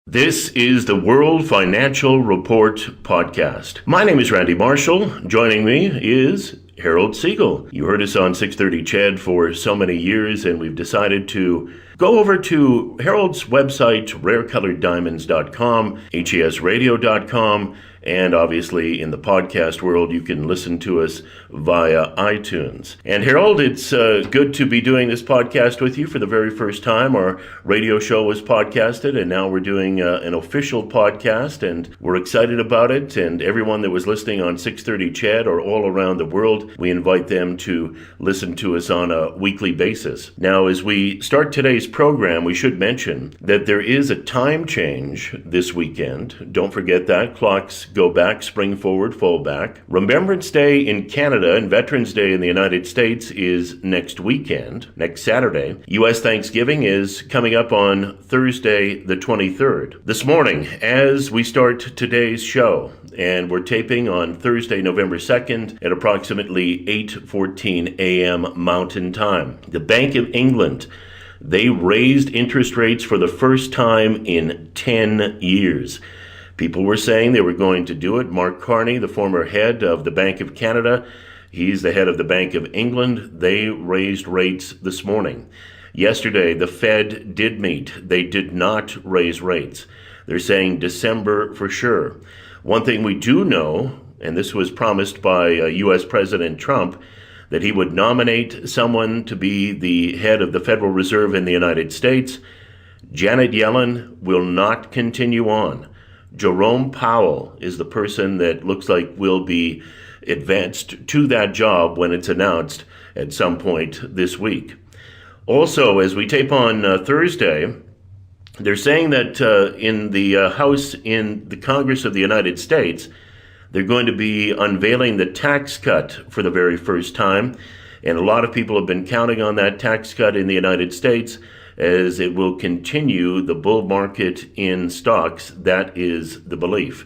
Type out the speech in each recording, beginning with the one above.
This is the World Financial Report podcast. My name is Randy Marshall. Joining me is Harold Siegel. You heard us on 630 CHED for so many years, and we've decided to go over to Harold's website, rarecoloreddiamonds.com, HESradio.com, and obviously in the podcast world, you can listen to us via iTunes. And Harold, it's good to be doing this podcast with you for the very first time. Our radio show was podcasted, and now we're doing an official podcast, and we're excited about it. And everyone that was listening on 630 CHED or all around the world, we invite them to listen to us on a weekly basis. Now, as we start today's program, we should mention that there is a time change this weekend. Don't forget that. Clocks go back, spring forward, fall back. Remembrance Day in Canada and Veterans Day in the United States is next weekend, next Saturday. U.S. Thanksgiving is coming up on Thursday, the 23rd. This morning, as we start today's show, and we're taping on Thursday, November 2nd at approximately 8:14 a.m. Mountain Time, the Bank of England, they raised interest rates for the first time in 10 years. People were saying they were going to do it. Mark Carney, the former head of the Bank of Canada, he's the head of the Bank of England. They raised rates this morning. Yesterday, the Fed did meet. They did not raise rates. They're saying December for sure. One thing we do know, and this was promised by U.S. President Trump, that he would nominate someone to be the head of the Federal Reserve in the United States. Janet Yellen will not continue on. Jerome Powell is the person that looks like will be advanced to that job when it's announced at some point this week. Also, as we tape on Thursday, they're saying that in the House in the Congress of the United States, they're going to be unveiling the tax cut for the very first time. And a lot of people have been counting on that tax cut in the United States as it will continue the bull market in stocks. That is the belief.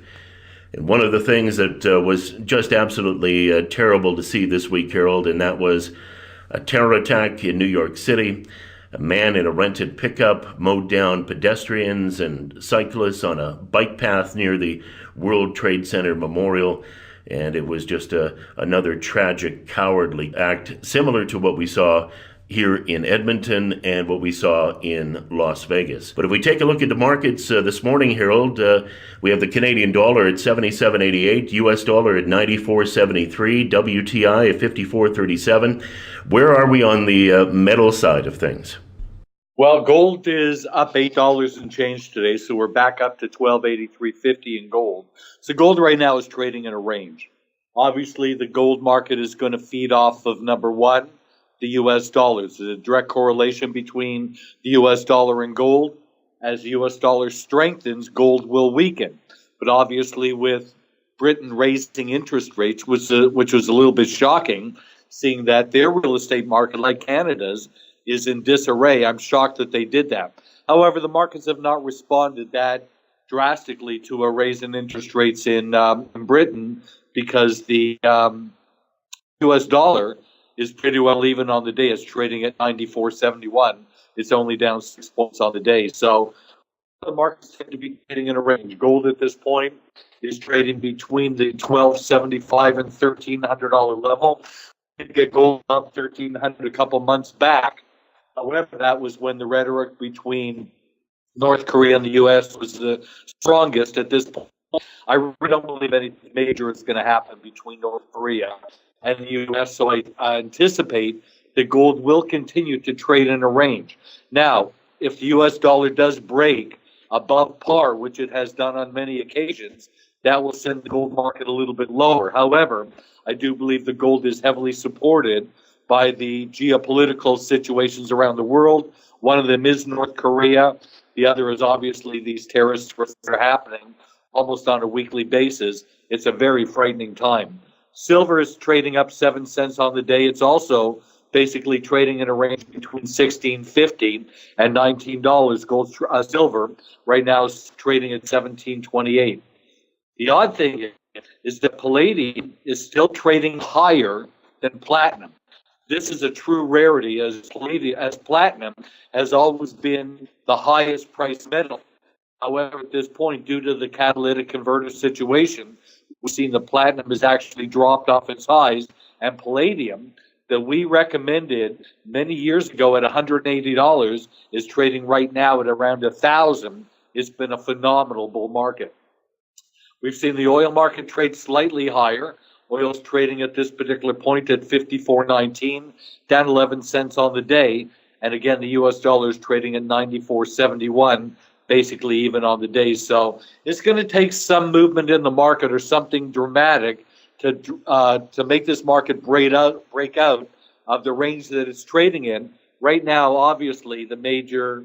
And one of the things that was just absolutely terrible to see this week, Harold, and that was a terror attack in New York City. A man in a rented pickup mowed down pedestrians and cyclists on a bike path near the World Trade Center Memorial. And it was just another tragic, cowardly act, similar to what we saw here in Edmonton and what we saw in Las Vegas. But if we take a look at the markets this morning, Harold, we have the Canadian dollar at 77.88, US dollar at 94.73, WTI at 54.37. Where are we on the metal side of things? Well, gold is up $8 and change today, so we're back up to $12.8350 in gold. So gold right now is trading in a range. Obviously, the gold market is going to feed off of number one, the U.S. dollars. There's a direct correlation between the U.S. dollar and gold. As the U.S. dollar strengthens, gold will weaken. But obviously, with Britain raising interest rates, which was a little bit shocking, seeing that their real estate market, like Canada's, is in disarray. I'm shocked that they did that. However, the markets have not responded that drastically to a raise in interest rates in Britain because the U.S. dollar is pretty well even on the day. It's trading at 94.71. It's only down 6 points on the day. So the markets tend to be trading in a range. Gold at this point is trading between the $1,275 and $1,300 level. Did get gold up $1,300 a couple months back. However, that was when the rhetoric between North Korea and the U.S. was the strongest. At this point, I really don't believe anything major is going to happen between North Korea and the U.S., so I anticipate that gold will continue to trade in a range. Now, if the U.S. dollar does break above par, which it has done on many occasions, that will send the gold market a little bit lower. However, I do believe the gold is heavily supported by the geopolitical situations around the world. One of them is North Korea. The other is obviously these terrorist threats that are happening almost on a weekly basis. It's a very frightening time. Silver is trading up 7 cents on the day. It's also basically trading in a range between $16.50 and $19. Gold, silver right now is trading at $17.28. The odd thing is that palladium is still trading higher than platinum. This is a true rarity, as platinum has always been the highest priced metal. However, at this point, due to the catalytic converter situation, we've seen the platinum has actually dropped off its highs, and palladium that we recommended many years ago at $180 is trading right now at around 1,000. It's been a phenomenal bull market. We've seen the oil market trade slightly higher. Oil's trading at this particular point at 54.19, down 11 cents on the day. And again, the US dollar is trading at 94.71, basically even on the day. So it's going to take some movement in the market or something dramatic to make this market break out of the range that it's trading in. Right now, obviously, the major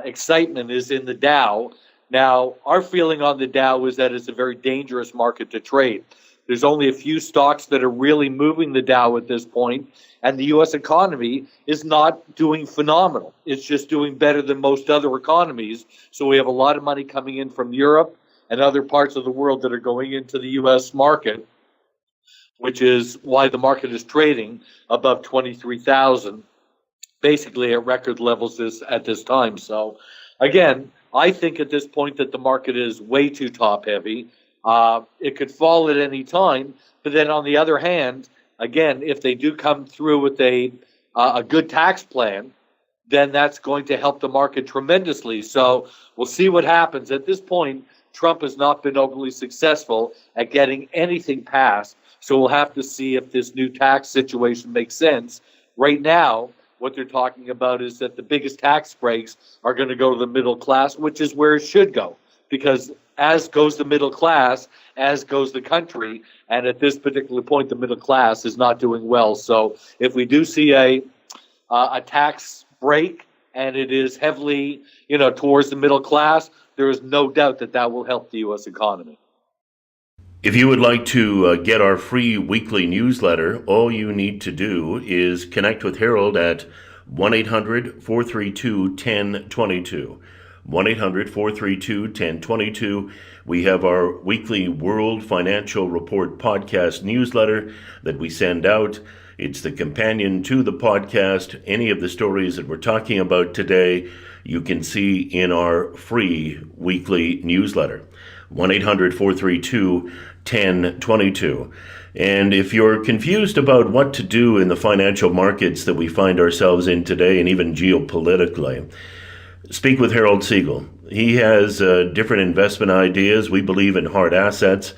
excitement is in the Dow. Now, our feeling on the Dow is that it's a very dangerous market to trade. There's only a few stocks that are really moving the Dow at this point, and the U.S. economy is not doing phenomenal. It's just doing better than most other economies. So we have a lot of money coming in from Europe and other parts of the world that are going into the U.S. market, which is why the market is trading above 23,000, basically at record levels at this time. So, again, I think at this point that the market is way too top heavy. It could fall at any time, but then on the other hand, again, if they do come through with a good tax plan, then that's going to help the market tremendously. So we'll see what happens. At this point, Trump has not been overly successful at getting anything passed. So we'll have to see if this new tax situation makes sense. Right now, what they're talking about is that the biggest tax breaks are going to go to the middle class, which is where it should go, because as goes the middle class, as goes the country, and at this particular point, the middle class is not doing well. So if we do see a tax break and it is heavily, towards the middle class, there is no doubt that that will help the U.S. economy. If you would like to get our free weekly newsletter, all you need to do is connect with Harold at 1-800-432-1022. 1-800-432-1022. We have our weekly World Financial Report podcast newsletter that we send out. It's the companion to the podcast. Any of the stories that we're talking about today, you can see in our free weekly newsletter. 1-800-432-1022. And if you're confused about what to do in the financial markets that we find ourselves in today, and even geopolitically, speak with Harold Siegel. He has different investment ideas. We believe in hard assets,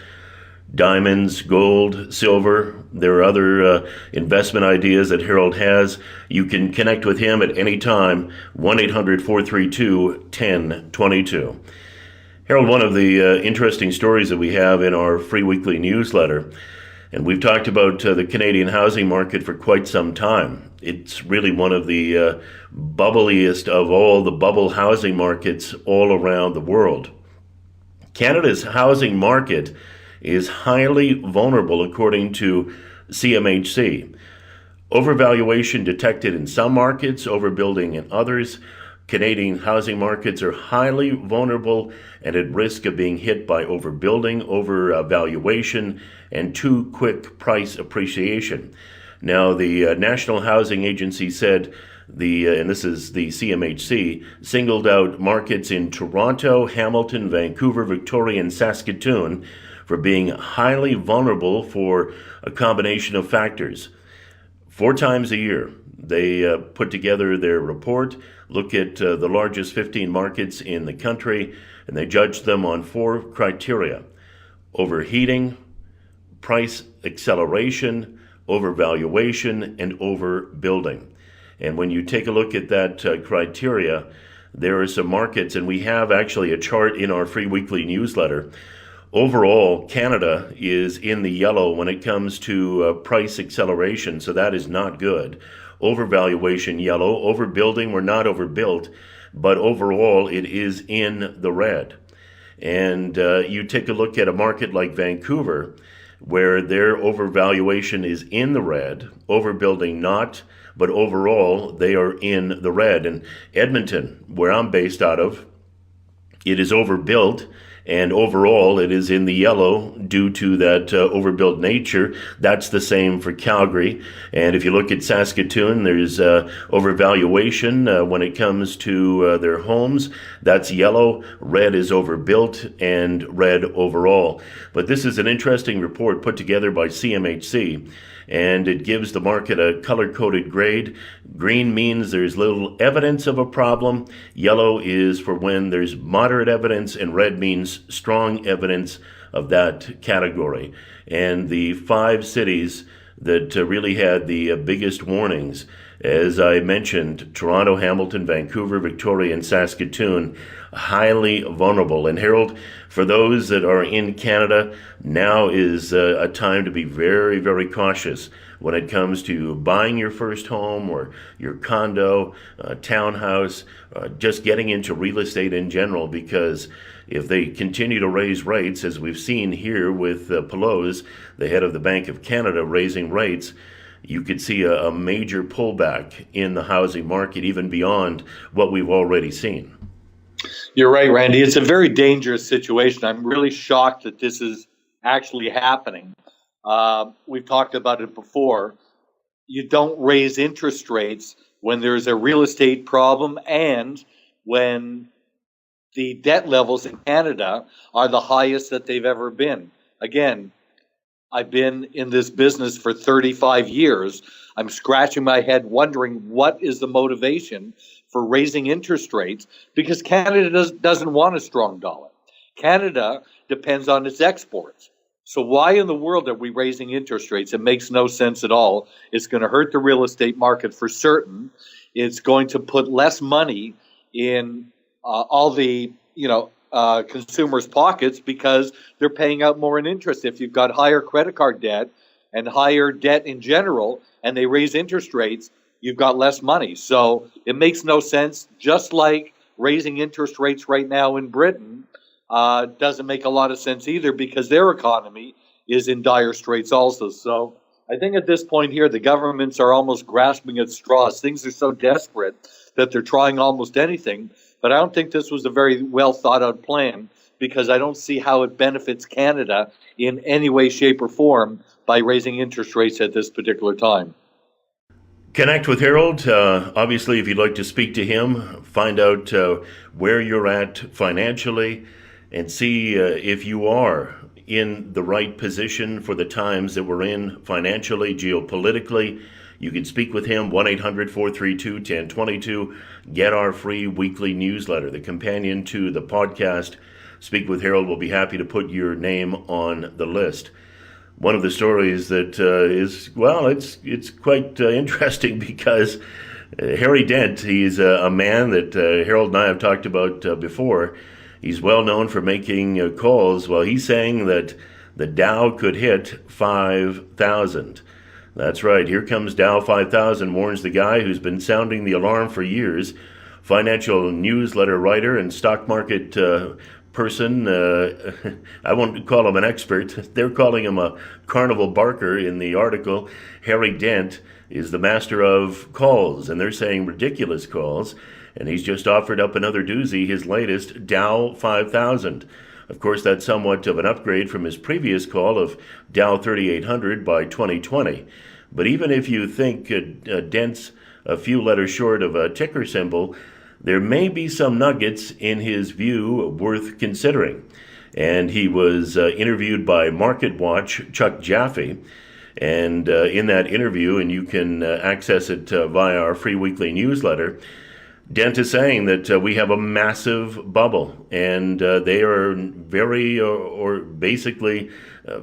diamonds, gold, silver. There are other investment ideas that Harold has. You can connect with him at any time, 1-800-432-1022. Harold, one of the interesting stories that we have in our free weekly newsletter, and we've talked about the Canadian housing market for quite some time. It's really one of the bubbliest of all the bubble housing markets all around the world. Canada's housing market is highly vulnerable, according to CMHC. Overvaluation detected in some markets, overbuilding in others. Canadian housing markets are highly vulnerable and at risk of being hit by overbuilding, overvaluation, and too quick price appreciation. Now, the National Housing Agency said, and this is the CMHC, singled out markets in Toronto, Hamilton, Vancouver, Victoria, and Saskatoon for being highly vulnerable for a combination of factors. 4 times a year, they put together their report, look at the largest 15 markets in the country, and they judge them on 4 criteria: overheating, price acceleration, overvaluation, and overbuilding. And when you take a look at that criteria, there are some markets, and we have actually a chart in our free weekly newsletter. Overall, Canada is in the yellow when it comes to price acceleration, so that is not good. Overvaluation, yellow. Overbuilding, we're not overbuilt, but overall it is in the red. And you take a look at a market like Vancouver, where their overvaluation is in the red, overbuilding not, but overall they are in the red. And Edmonton, where I'm based out of, it is overbuilt And overall, it is in the yellow due to that overbuilt nature. That's the same for Calgary. And if you look at Saskatoon, there's overvaluation when it comes to their homes. That's yellow. Red is overbuilt and red overall. But this is an interesting report put together by CMHC. And it gives the market a color-coded grade. Green means there's little evidence of a problem. Yellow is for when there's moderate evidence, and red means strong evidence of that category. And the 5 cities that really had the biggest warnings, as I mentioned, Toronto, Hamilton, Vancouver, Victoria, and Saskatoon, highly vulnerable. And Harold, for those that are in Canada, now is a time to be very, very cautious when it comes to buying your first home or your condo, townhouse, just getting into real estate in general, because if they continue to raise rates, as we've seen here with Pelosi, the head of the Bank of Canada, raising rates, you could see a major pullback in the housing market, even beyond what we've already seen. You're right, Randy. It's a very dangerous situation. I'm really shocked that this is actually happening. We've talked about it before. You don't raise interest rates when there's a real estate problem and when the debt levels in Canada are the highest that they've ever been. Again, I've been in this business for 35 years. I'm scratching my head wondering what is the motivation for raising interest rates, because Canada doesn't want a strong dollar. Canada depends on its exports. So why in the world are we raising interest rates? It makes no sense at all. It's going to hurt the real estate market for certain. It's going to put less money in all the consumers' pockets because they're paying out more in interest. If you've got higher credit card debt and higher debt in general, and they raise interest rates, you've got less money. So it makes no sense. Just like raising interest rates right now in Britain doesn't make a lot of sense either, because their economy is in dire straits also. So I think at this point here, the governments are almost grasping at straws. Things are so desperate that they're trying almost anything. But I don't think this was a very well thought out plan, because I don't see how it benefits Canada in any way, shape, or form by raising interest rates at this particular time. Connect with Harold. Obviously, if you'd like to speak to him, find out where you're at financially and see if you are in the right position for the times that we're in financially, geopolitically. You can speak with him, 1-800-432-1022. Get our free weekly newsletter, the companion to the podcast. Speak with Harold. We'll be happy to put your name on the list. One of the stories that it's quite interesting, because Harry Dent, he's a man that Harold and I have talked about before. He's well known for making calls. Well, he's saying that the Dow could hit 5,000. That's right. Here comes Dow 5000, warns the guy who's been sounding the alarm for years. Financial newsletter writer and stock market person. I won't call him an expert. They're calling him a carnival barker in the article. Harry Dent is the master of calls, and they're saying ridiculous calls. And he's just offered up another doozy, his latest, Dow 5000. Of course, that's somewhat of an upgrade from his previous call of Dow 3800 by 2020. But even if you think Dent's a few letters short of a ticker symbol, there may be some nuggets in his view worth considering. And he was interviewed by Market Watch, Chuck Jaffe. And in that interview, and you can access it via our free weekly newsletter, Dent is saying that we have a massive bubble, and they are very, or basically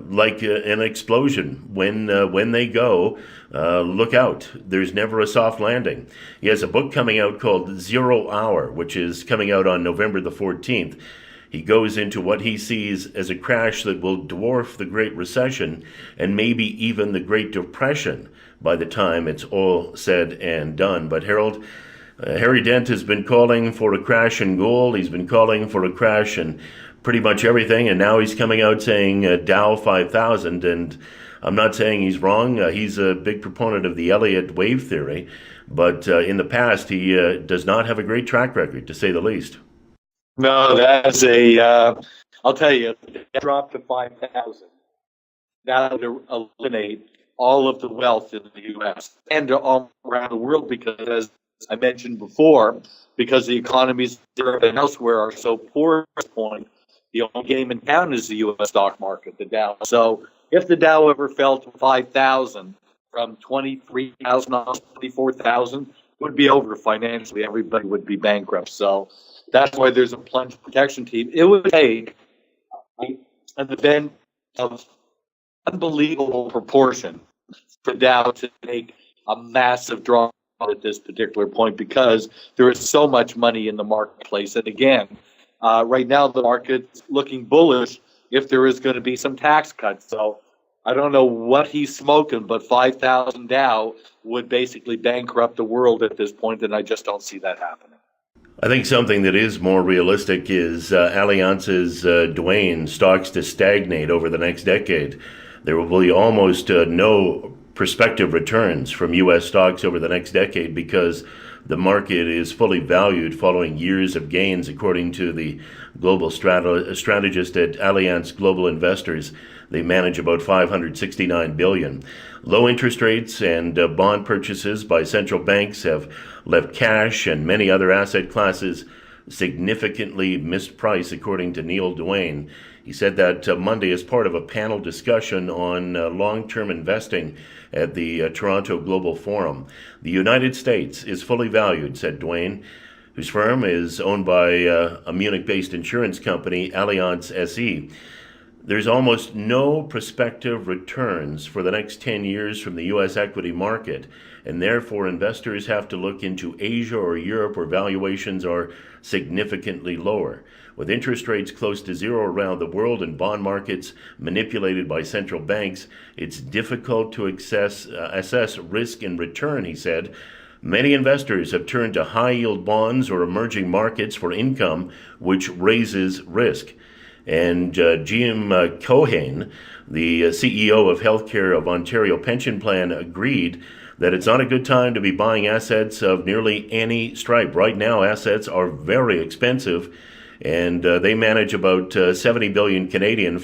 like an explosion. When they go, look out. There's never a soft landing. He has a book coming out called 0 Hour, which is coming out on November the 14th. He goes into what he sees as a crash that will dwarf the Great Recession and maybe even the Great Depression by the time it's all said and done. But Harold, Harry Dent has been calling for a crash in gold. He's been calling for a crash in pretty much everything, and now he's coming out saying Dow 5000. And I'm not saying he's wrong. He's a big proponent of the Elliott wave theory, but in the past he does not have a great track record, to say the least. No, that's I'll tell you, it dropped to 5,000. That would eliminate all of the wealth in the U.S. and all around the world because, as I mentioned before, because the economies Europe and elsewhere are so poor at this point, the only game in town is the U.S. stock market, the Dow. So if the Dow ever fell to 5,000 from 23,000 to 24,000, it would be over financially. Everybody would be bankrupt. So that's why there's a plunge protection team. It would take an event of unbelievable proportion for Dow to make a massive drop at this particular point because there is so much money in the marketplace. And again, right now the market's looking bullish if there is going to be some tax cuts. So I don't know what he's smoking, but 5,000 Dow would basically bankrupt the world at this point, and I just don't see that happening. I think something that is more realistic is Allianz's Dwayne stocks to stagnate over the next decade. There will be almost no prospective returns from U.S. stocks over the next decade because the market is fully valued following years of gains, according to the global strategist at Allianz Global Investors. They manage about $569 billion. Low interest rates and bond purchases by central banks have left cash and many other asset classes significantly mispriced, according to Neil Dwayne. He said that Monday as part of a panel discussion on long-term investing at the Toronto Global Forum. The United States is fully valued, said Dwayne, whose firm is owned by a Munich-based insurance company, Allianz SE. There's almost no prospective returns for the next 10 years from the U.S. equity market, and therefore investors have to look into Asia or Europe where valuations are significantly lower. With interest rates close to zero around the world and bond markets manipulated by central banks, it's difficult to assess risk and return, he said. Many investors have turned to high-yield bonds or emerging markets for income, which raises risk. And Jim Cohane, the CEO of Healthcare of Ontario Pension Plan, agreed that it's not a good time to be buying assets of nearly any stripe. Right now, assets are very expensive, and they manage about 70 billion Canadian.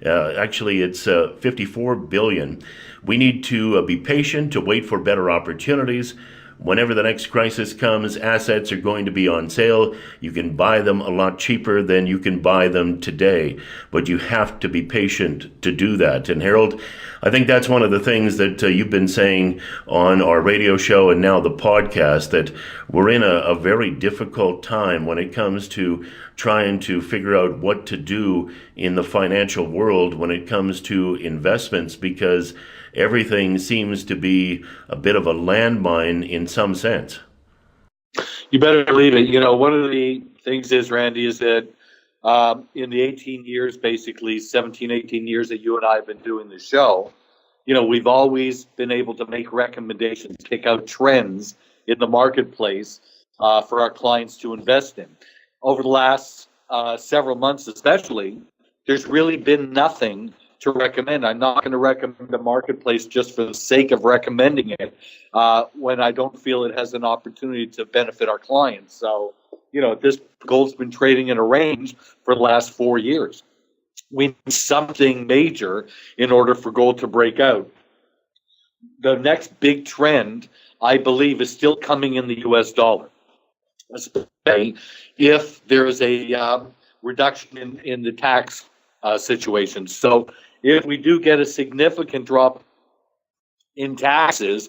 It's 54 billion. We need to be patient, to wait for better opportunities. Whenever the next crisis comes, assets are going to be on sale. You can buy them a lot cheaper than you can buy them today, but you have to be patient to do that. And Harold, I think that's one of the things that you've been saying on our radio show and now the podcast, that we're in a very difficult time when it comes to trying to figure out what to do in the financial world when it comes to investments, because everything seems to be a bit of a landmine in some sense. You better believe it. You know, one of the things is, Randy, is that in the 18 years, basically 17, 18 years that you and I have been doing the show, you know, we've always been able to make recommendations, pick out trends in the marketplace for our clients to invest in. Over the last several months especially, there's really been nothing to recommend. I'm not going to recommend the marketplace just for the sake of recommending it when I don't feel it has an opportunity to benefit our clients. So, you know, this gold's been trading in a range for the last 4 years. We need something major in order for gold to break out. The next big trend, I believe, is still coming in the U.S. dollar, especially if there is a reduction in the tax situation. So if we do get a significant drop in taxes,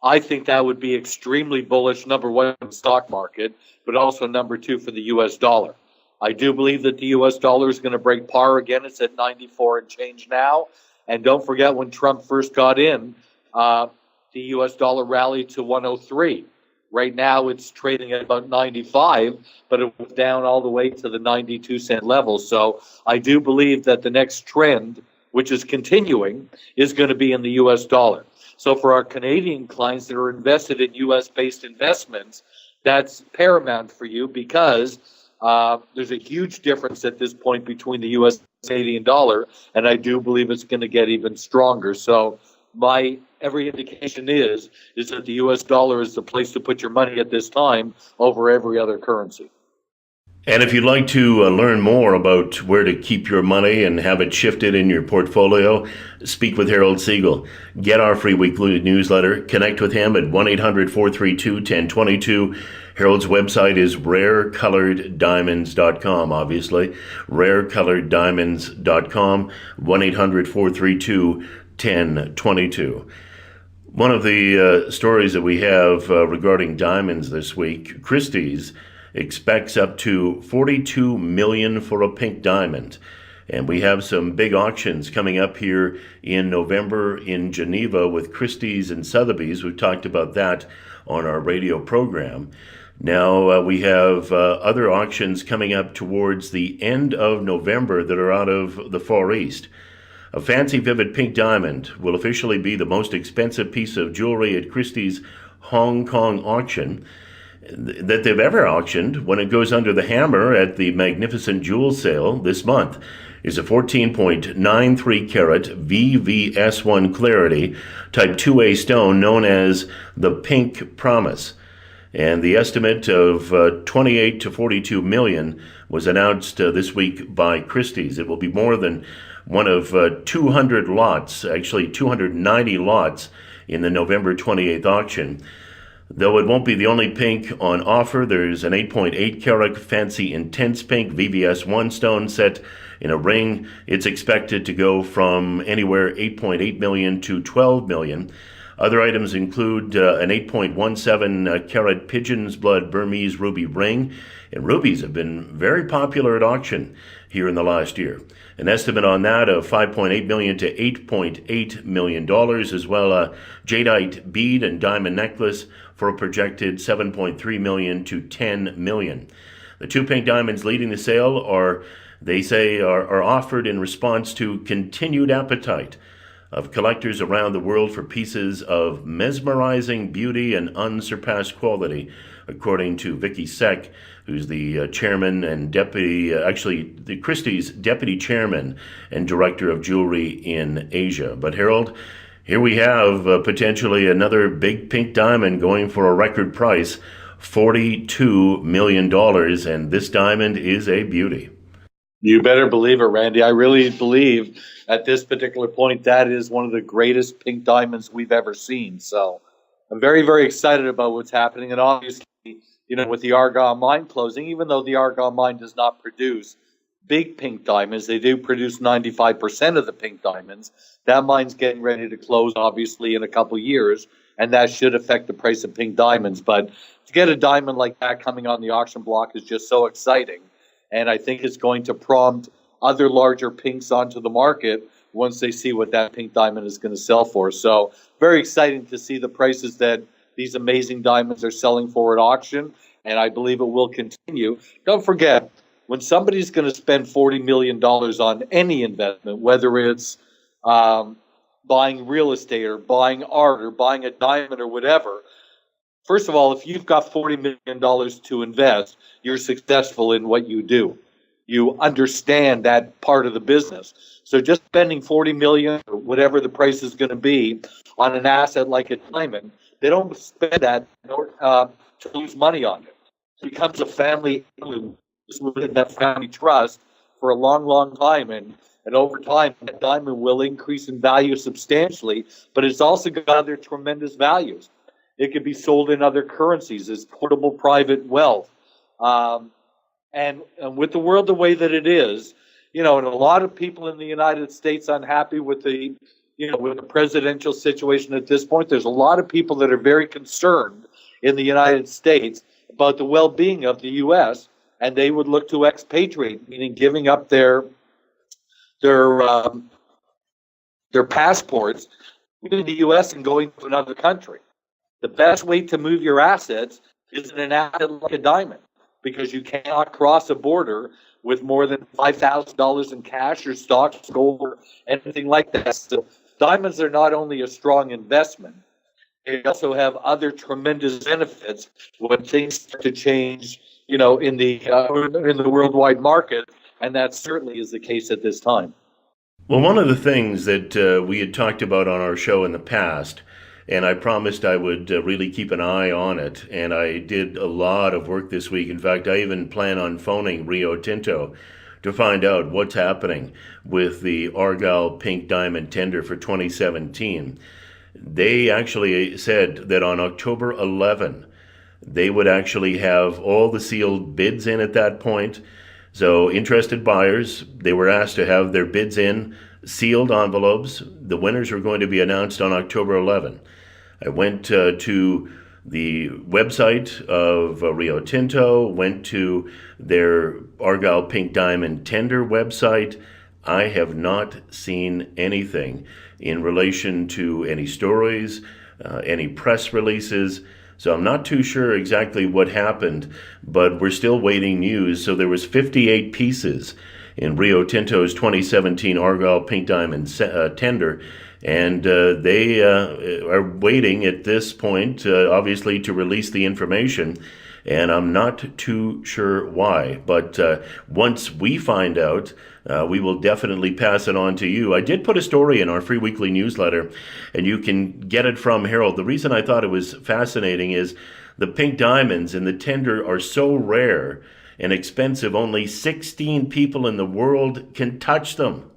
I think that would be extremely bullish, number one, in the stock market, but also number two for the U.S. dollar. I do believe that the U.S. dollar is going to break par again. It's at 94 and change now. And don't forget, when Trump first got in, the U.S. dollar rallied to 103. Right now, it's trading at about 95, but it was down all the way to the 92-cent level. So I do believe that the next trend, which is continuing, is going to be in the U.S. dollar. So for our Canadian clients that are invested in U.S.-based investments, that's paramount for you because there's a huge difference at this point between the U.S. and Canadian dollar, and I do believe it's going to get even stronger. So my every indication is that the U.S. dollar is the place to put your money at this time over every other currency. And if you'd like to learn more about where to keep your money and have it shifted in your portfolio, speak with Harold Siegel. Get our free weekly newsletter. Connect with him at 1-800-432-1022. Harold's website is rarecoloreddiamonds.com, obviously. rarecoloreddiamonds.com, 1-800-432-1022. One of the stories that we have regarding diamonds this week, Christie's expects up to $42 million for a pink diamond. And we have some big auctions coming up here in November in Geneva with Christie's and Sotheby's. We've talked about that on our radio program. Now we have other auctions coming up towards the end of November that are out of the Far East. A fancy vivid pink diamond will officially be the most expensive piece of jewelry at Christie's Hong Kong auction that they've ever auctioned when it goes under the hammer at the magnificent jewel sale this month is a 14.93 carat VVS1 clarity type 2A stone known as the Pink Promise. And the estimate of 28 to 42 million was announced this week by Christie's. It will be more than one of 200 lots, actually 290 lots in the November 28th auction. Though it won't be the only pink on offer, there's an 8.8 carat fancy intense pink VVS1 stone set in a ring. It's expected to go from anywhere 8.8 million to 12 million. Other items include an 8.17 carat pigeon's blood Burmese ruby ring, and rubies have been very popular at auction here in the last year. An estimate on that of $5.8 million to $8.8 million, as well a jadeite bead and diamond necklace for a projected $7.3 million to $10 million. The two pink diamonds leading the sale are offered in response to continued appetite of collectors around the world for pieces of mesmerizing beauty and unsurpassed quality, according to Vicky Seck, who's the chairman and the Christie's deputy chairman and director of jewelry in Asia. But Harold, here we have potentially another big pink diamond going for a record price, $42 million, and this diamond is a beauty. You better believe it, Randy. I really believe at this particular point that is one of the greatest pink diamonds we've ever seen. So I'm very, very excited about what's happening. And obviously, with the Argyle mine closing, even though the Argyle mine does not produce big pink diamonds, they do produce 95% of the pink diamonds. That mine's getting ready to close, obviously, in a couple years, and that should affect the price of pink diamonds. But to get a diamond like that coming on the auction block is just so exciting. And I think it's going to prompt other larger pinks onto the market once they see what that pink diamond is going to sell for. So very exciting to see the prices that these amazing diamonds are selling for at auction, and I believe it will continue. Don't forget, when somebody's going to spend $40 million on any investment, whether it's buying real estate or buying art or buying a diamond or whatever, first of all, if you've got $40 million to invest, you're successful in what you do. You understand that part of the business. So just spending $40 million or whatever the price is going to be on an asset like a diamond, they don't spend that to lose money on it. It becomes a family heirloom within that family trust for a long, long time. And over time, that diamond will increase in value substantially, but it's also got other tremendous values. It could be sold in other currencies as portable private wealth. And with the world the way that it is, and a lot of people in the United States unhappy with the presidential situation at this point. There's a lot of people that are very concerned in the United States about the well-being of the U.S., and they would look to expatriate, meaning giving up their passports in the U.S. and going to another country. The best way to move your assets is in an asset like a diamond, because you cannot cross a border with more than $5,000 in cash or stocks, gold, or anything like that. So diamonds are not only a strong investment, they also have other tremendous benefits when things start to change, in the worldwide market, and that certainly is the case at this time. Well, one of the things that we had talked about on our show in the past and I promised I would really keep an eye on it. And I did a lot of work this week. In fact, I even plan on phoning Rio Tinto to find out what's happening with the Argyle Pink Diamond tender for 2017. They actually said that on October 11, they would actually have all the sealed bids in at that point. So interested buyers, they were asked to have their bids in, sealed envelopes. The winners were going to be announced on October 11. I went to the website of Rio Tinto, went to their Argyle Pink Diamond tender website. I have not seen anything in relation to any stories, any press releases. So I'm not too sure exactly what happened, but we're still waiting news. So there was 58 pieces in Rio Tinto's 2017 Argyle Pink Diamond tender, and they are waiting at this point, obviously, to release the information. And I'm not too sure why. But once we find out, we will definitely pass it on to you. I did put a story in our free weekly newsletter, and you can get it from Harold. The reason I thought it was fascinating is the pink diamonds in the tender are so rare and expensive, only 16 people in the world can touch them,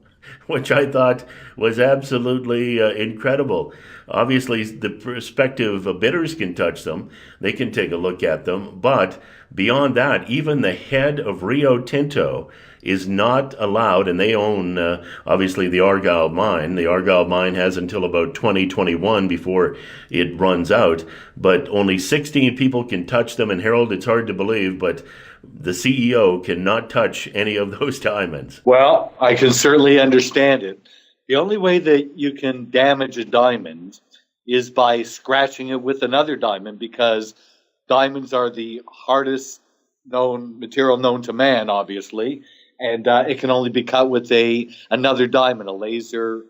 which I thought was absolutely incredible. Obviously, the prospective bidders can touch them. They can take a look at them. But beyond that, even the head of Rio Tinto is not allowed, and they own, obviously, the Argyle mine. The Argyle mine has until about 2021 before it runs out. But only 16 people can touch them. And Harold, it's hard to believe, but the CEO cannot touch any of those diamonds. Well, I can certainly understand it. The only way that you can damage a diamond is by scratching it with another diamond, because diamonds are the hardest known material known to man, obviously, and it can only be cut with another diamond, a laser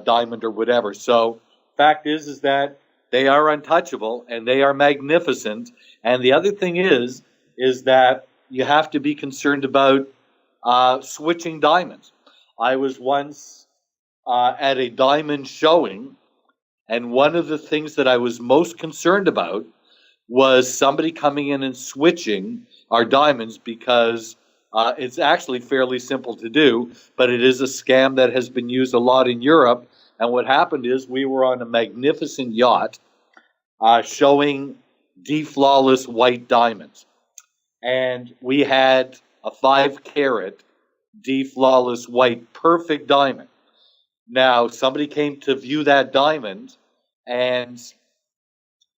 diamond or whatever. So fact is that they are untouchable and they are magnificent. And the other thing is that you have to be concerned about switching diamonds. I was once at a diamond showing, and one of the things that I was most concerned about was somebody coming in and switching our diamonds, because it's actually fairly simple to do, but it is a scam that has been used a lot in Europe. And what happened is we were on a magnificent yacht showing flawless white diamonds. And we had a 5-carat flawless white perfect diamond. Now, somebody came to view that diamond, and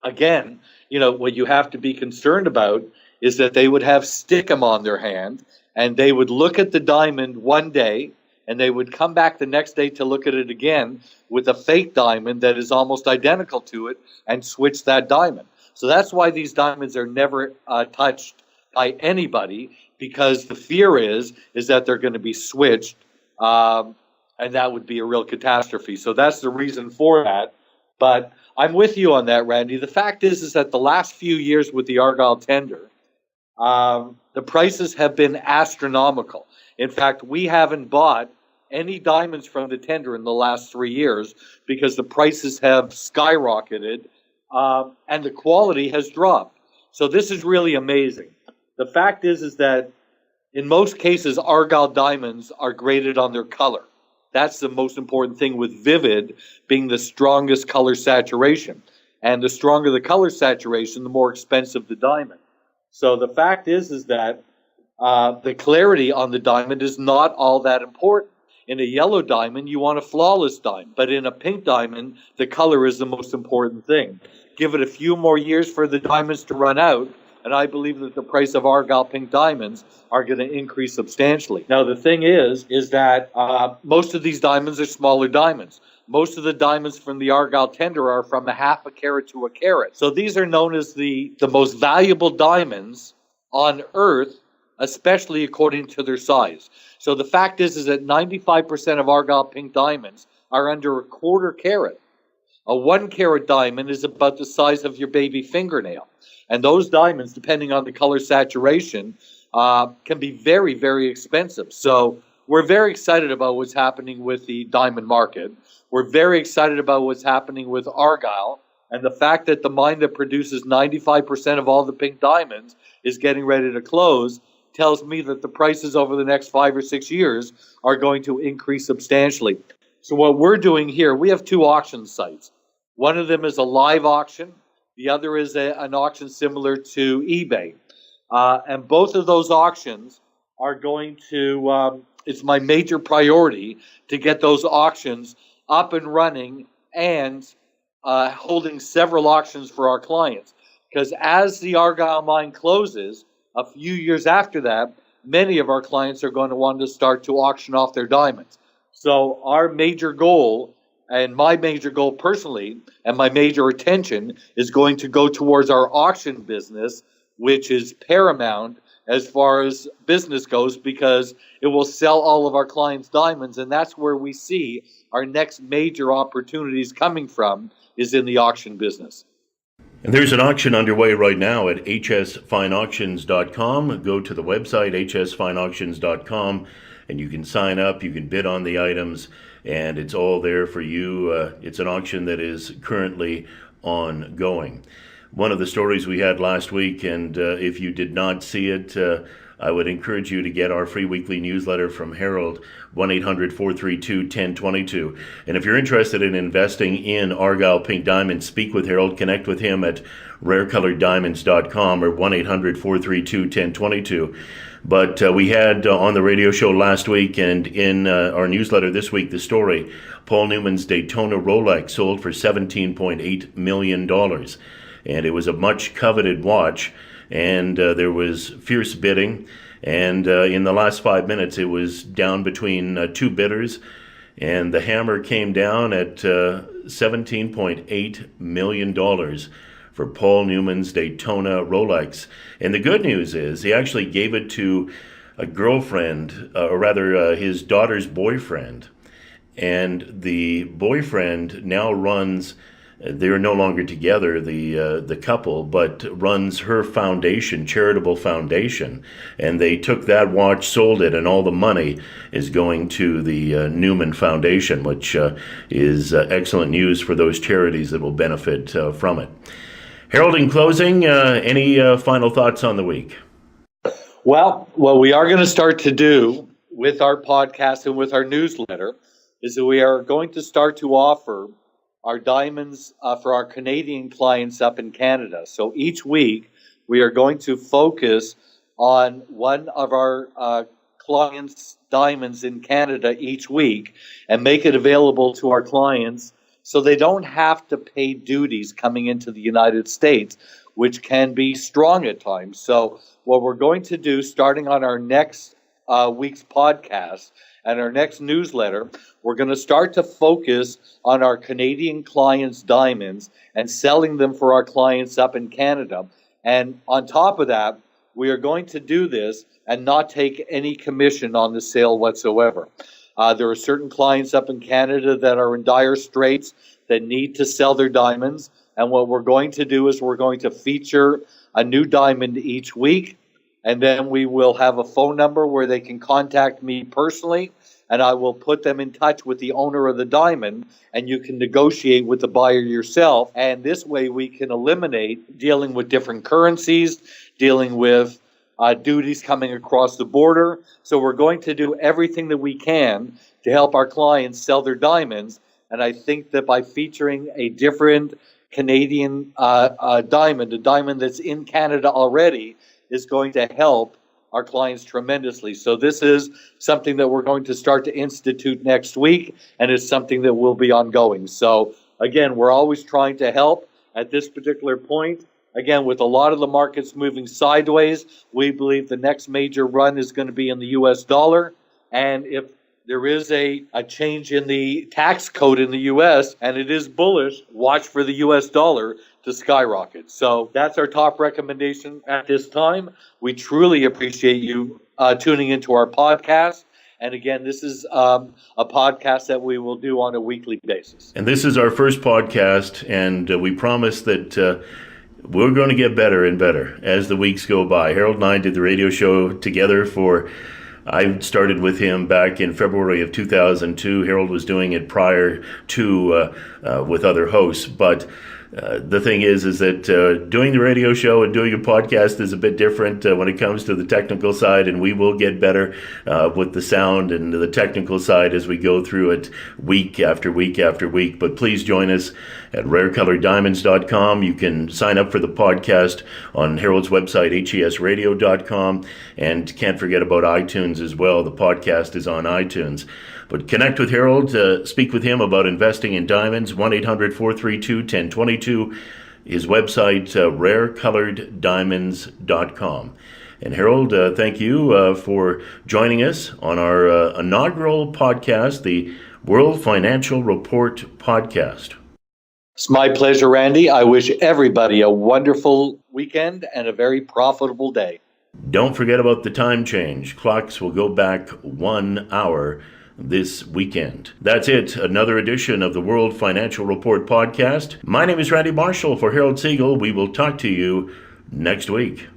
again, what you have to be concerned about is that they would have stickum on their hand, and they would look at the diamond one day, and they would come back the next day to look at it again with a fake diamond that is almost identical to it, and switch that diamond. So that's why these diamonds are never touched by anybody, because the fear is that they're going to be switched, and that would be a real catastrophe. So that's the reason for that. But I'm with you on that, Randy. The fact is that the last few years with the Argyle tender, the prices have been astronomical. In fact, we haven't bought any diamonds from the tender in the last 3 years because the prices have skyrocketed, and the quality has dropped. So this is really amazing. The fact is that in most cases, Argyle diamonds are graded on their color. That's the most important thing, with vivid being the strongest color saturation. And the stronger the color saturation, the more expensive the diamond. So the fact is that the clarity on the diamond is not all that important. In a yellow diamond, you want a flawless diamond. But in a pink diamond, the color is the most important thing. Give it a few more years for the diamonds to run out, and I believe that the price of Argyle pink diamonds are going to increase substantially. Now, the thing is that most of these diamonds are smaller diamonds. Most of the diamonds from the Argyle tender are from 1/2 carat to 1 carat. So these are known as the most valuable diamonds on Earth, especially according to their size. So the fact is that 95% of Argyle pink diamonds are under 1/4 carat. A 1 carat diamond is about the size of your baby fingernail. And those diamonds, depending on the color saturation, can be very, very expensive. So we're very excited about what's happening with the diamond market. We're very excited about what's happening with Argyle. And the fact that the mine that produces 95% of all the pink diamonds is getting ready to close tells me that the prices over the next 5 or 6 years are going to increase substantially. So what we're doing here, we have 2 auction sites. One of them is a live auction. The other is an auction similar to eBay. And both of those auctions are going to, it's my major priority to get those auctions up and running and holding several auctions for our clients. Because as the Argyle mine closes, a few years after that, many of our clients are going to want to start to auction off their diamonds. So our major goal, and my major goal personally, and my major attention is going to go towards our auction business, which is paramount as far as business goes, because it will sell all of our clients' diamonds, and that's where we see our next major opportunities coming from, is in the auction business. And there's an auction underway right now at hsfineauctions.com. Go to the website, hsfineauctions.com, and you can sign up, you can bid on the items, and it's all there for you. It's an auction that is currently ongoing. One of the stories we had last week, and if you did not see it, I would encourage you to get our free weekly newsletter from Harold, 1-800-432-1022. And if you're interested in investing in Argyle Pink Diamonds, speak with Harold, connect with him at rarecoloreddiamonds.com or 1-800-432-1022. But we had on the radio show last week and in our newsletter this week the story, Paul Newman's Daytona Rolex sold for $17.8 million. And it was a much coveted watch, and there was fierce bidding. And in the last 5 minutes, it was down between 2 bidders, and the hammer came down at $17.8 million for Paul Newman's Daytona Rolex. And the good news is he actually gave it to a girlfriend, or rather his daughter's boyfriend. And the boyfriend now runs, they're no longer together, the couple, but runs her foundation, charitable foundation. And they took that watch, sold it, and all the money is going to the Newman Foundation, which is excellent news for those charities that will benefit from it. Harold, in closing, any final thoughts on the week? Well, what we are going to start to do with our podcast and with our newsletter is that we are going to start to offer our diamonds for our Canadian clients up in Canada. So each week, we are going to focus on one of our clients' diamonds in Canada each week and make it available to our clients so they don't have to pay duties coming into the United States, which can be strong at times. So what we're going to do, starting on our next week's podcast and our next newsletter, we're going to start to focus on our Canadian clients' diamonds and selling them for our clients up in Canada. And on top of that, we are going to do this and not take any commission on the sale whatsoever. There are certain clients up in Canada that are in dire straits that need to sell their diamonds. And what we're going to do is we're going to feature a new diamond each week. And then we will have a phone number where they can contact me personally, and I will put them in touch with the owner of the diamond, and you can negotiate with the buyer yourself. And this way we can eliminate dealing with different currencies, dealing with duties coming across the border. So we're going to do everything that we can to help our clients sell their diamonds. And I think that by featuring a different Canadian diamond, a diamond that's in Canada already, is going to help our clients tremendously. So this is something that we're going to start to institute next week, and it's something that will be ongoing. So again, we're always trying to help at this particular point. Again, with a lot of the markets moving sideways, we believe the next major run is going to be in the US dollar. And if there is a change in the tax code in the US, and it is bullish, watch for the US dollar to skyrocket. So that's our top recommendation at this time. We truly appreciate you tuning into our podcast. And again, this is a podcast that we will do on a weekly basis. And this is our first podcast, and we promise that we're going to get better and better as the weeks go by. Harold and I did the radio show together I started with him back in February of 2002. Harold was doing it prior to with other hosts, but The thing is that doing the radio show and doing a podcast is a bit different when it comes to the technical side, and we will get better with the sound and the technical side as we go through it week after week after week. But please join us at rarecoloreddiamonds.com. You can sign up for the podcast on Harold's website, HESradio.com, and can't forget about iTunes as well. The podcast is on iTunes. But connect with Harold, speak with him about investing in diamonds, 1-800-432-1022, his website, rarecoloreddiamonds.com. And Harold, thank you for joining us on our inaugural podcast, the World Financial Report podcast. It's my pleasure, Randy. I wish everybody a wonderful weekend and a very profitable day. Don't forget about the time change. Clocks will go back 1 hour this weekend. That's it. Another edition of the World Financial Report podcast. My name is Randy Marshall for Harold Siegel. We will talk to you next week.